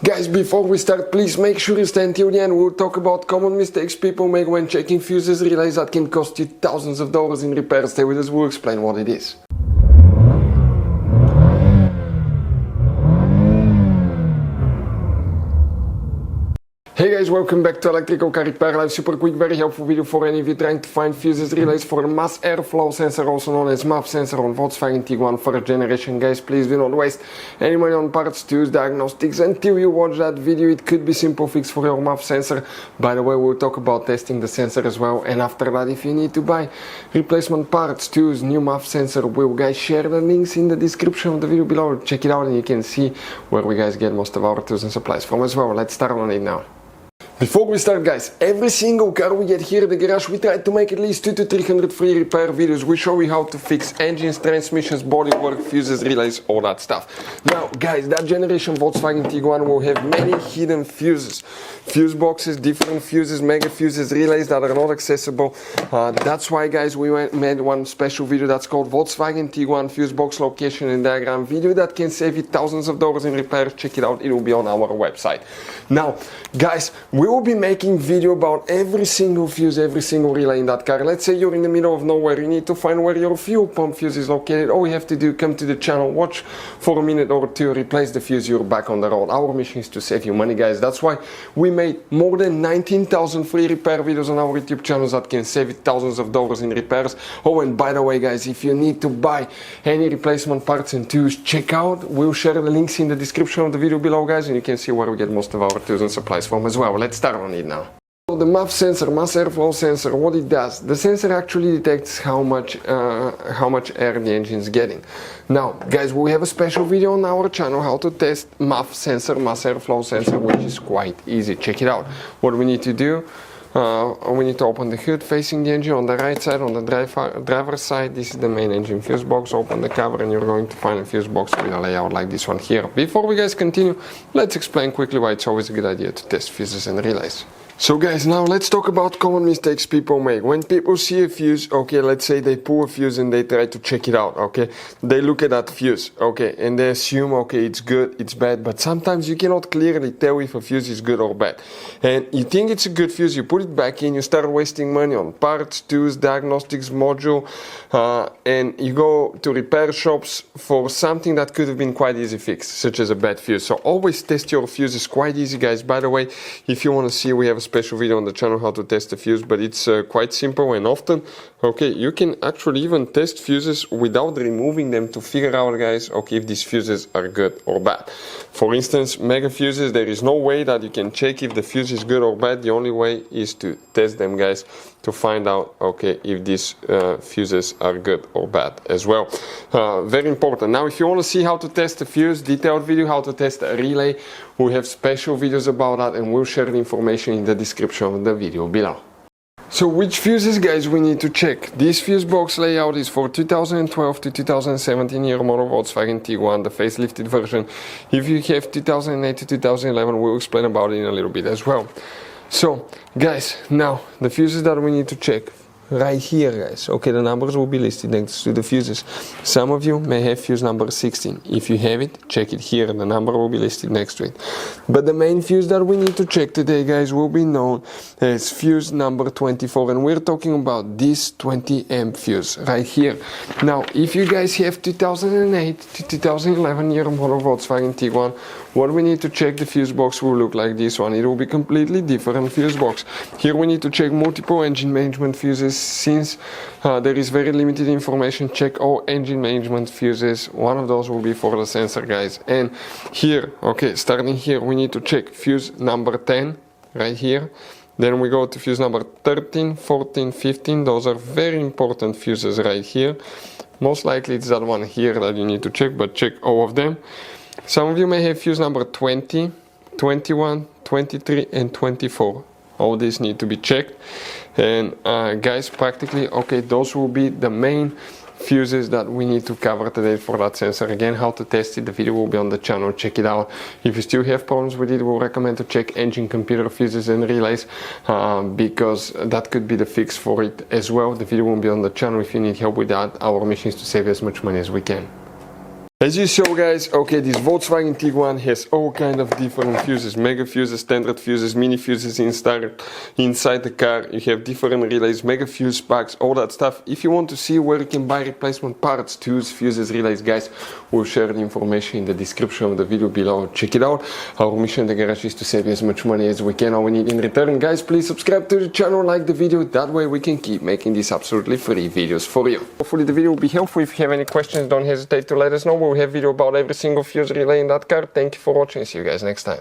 Guys, before we start, please make sure you stay until the end. We'll talk about common mistakes people make when checking fuses, relays that can cost you thousands of dollars in repairs. Stay with us, we'll explain what it is. Hey guys, welcome back to Electrical Car Repair Live. Super quick, very helpful video for any of you trying to find fuses, relays for a mass airflow sensor, also known as MAF sensor on Volkswagen Tiguan 4th generation. Guys, please do not waste any money on parts, tools, diagnostics until you watch that video. It could be simple fix for your MAF sensor. By the way, we'll talk about testing the sensor as well. And after that, if you need to buy replacement parts, tools, new MAF sensor, we'll guys share the links in the description of the video below. Check it out and you can see where we guys get most of our tools and supplies from as well. Let's start on it now. Before we start, guys, every single car we get here at the garage, we try to make at least 200 to 300 free repair videos. We show you how to fix engines, transmissions, bodywork, fuses, relays, all that stuff. Now, guys, that generation Volkswagen Tiguan will have many hidden fuses. Fuse boxes, different fuses, mega fuses, relays that are not accessible. That's why, guys, we made one special video that's called Volkswagen Tiguan Fuse Box Location and Diagram video that can save you thousands of dollars in repairs. Check it out, it will be on our website. Now, guys, we will be making video about every single fuse, every single relay in that car. Let's say you're in the middle of nowhere, you need to find where your fuel pump fuse is located. All you have to do, come to the channel, watch for a minute or two, replace the fuse, you're back on the road. Our mission is to save you money, guys. That's why we made more than 19,000 free repair videos on our YouTube channels that can save you thousands of dollars in repairs. Oh, and by the way, guys, if you need to buy any replacement parts and tools, check out, we'll share the links in the description of the video below, guys, and you can see where we get most of our tools and supplies from as well. Let's start on it now. The MAF sensor, mass airflow sensor, what it does, the sensor actually detects how much air the engine is getting. Now, guys, we have a special video on our channel how to test MAF sensor, mass airflow sensor, which is quite easy. Check it out. What we need to do, we need to open the hood facing the engine on the right side, on the driver's side. This is the main engine fuse box. Open the cover and you're going to find a fuse box with a layout like this one here. Before we guys continue, let's explain quickly why it's always a good idea to test fuses and relays. So guys, now let's talk about common mistakes people make. When people see a fuse, okay, let's say they pull a fuse and they try to check it out, okay? They look at that fuse, okay, and they assume, okay, it's good, it's bad, but sometimes you cannot clearly tell if a fuse is good or bad. And you think it's a good fuse, you put it back in, you start wasting money on parts, tools, diagnostics, module, and you go to repair shops for something that could have been quite easy fixed, such as a bad fuse. So always test your fuses, quite easy, guys. By the way, if you want to see, we have a special video on the channel how to test the fuse, but it's quite simple and often, okay, you can actually even test fuses without removing them to figure out, guys, okay, if these fuses are good or bad. For instance, mega fuses, there is no way that you can check if the fuse is good or bad. The only way is to test them, guys, to find out, okay, if these fuses are good or bad as well. Very important. Now, if you want to see how to test a fuse, detailed video how to test a relay, we have special videos about that and we'll share the information in the description of the video below. So which fuses, guys, we need to check? This fuse box layout is for 2012 to 2017 year model Volkswagen Tiguan, the facelifted version. If you have 2008 to 2011, we'll explain about it in a little bit as well. So, guys, now the fuses that we need to check right here, guys. Okay, the numbers will be listed next to the fuses. Some of you may have fuse number 16. If you have it, check it here. The number will be listed next to it. But the main fuse that we need to check today, guys, will be known as fuse number 24. And we're talking about this 20 amp fuse right here. Now, if you guys have 2008 to 2011 year model Volkswagen Tiguan, what we need to check, the fuse box will look like this one. It will be completely different fuse box. Here we need to check multiple engine management fuses. Since there is very limited information, check all engine management fuses. One of those will be for the sensor, guys. And here, okay, starting here, we need to check fuse number 10 right here. Then we go to fuse number 13, 14, 15. Those are very important fuses right here. Most likely it's that one here that you need to check, but check all of them. Some of you may have fuse number 20, 21, 23 and 24. All these need to be checked. And guys, practically, okay, those will be the main fuses that we need to cover today for that sensor. Again, how to test it, the video will be on the channel, check it out. If you still have problems with it, we'll recommend to check engine, computer fuses and relays, because that could be the fix for it as well. The video will be on the channel if you need help with that. Our mission is to save as much money as we can. As you saw guys, okay, this Volkswagen Tiguan has all kind of different fuses, mega fuses, standard fuses, mini fuses inside the car. You have different relays, mega fuse packs, all that stuff. If you want to see where you can buy replacement parts, tools, fuses, relays, guys, we'll share the information in the description of the video below. Check it out. Our mission in the garage is to save you as much money as we can. All we need in return, guys, please subscribe to the channel, like the video. That way we can keep making these absolutely free videos for you. Hopefully the video will be helpful. If you have any questions, don't hesitate to let us know. We have video about every single fuse relay in that car. Thank you for watching. See you guys next time.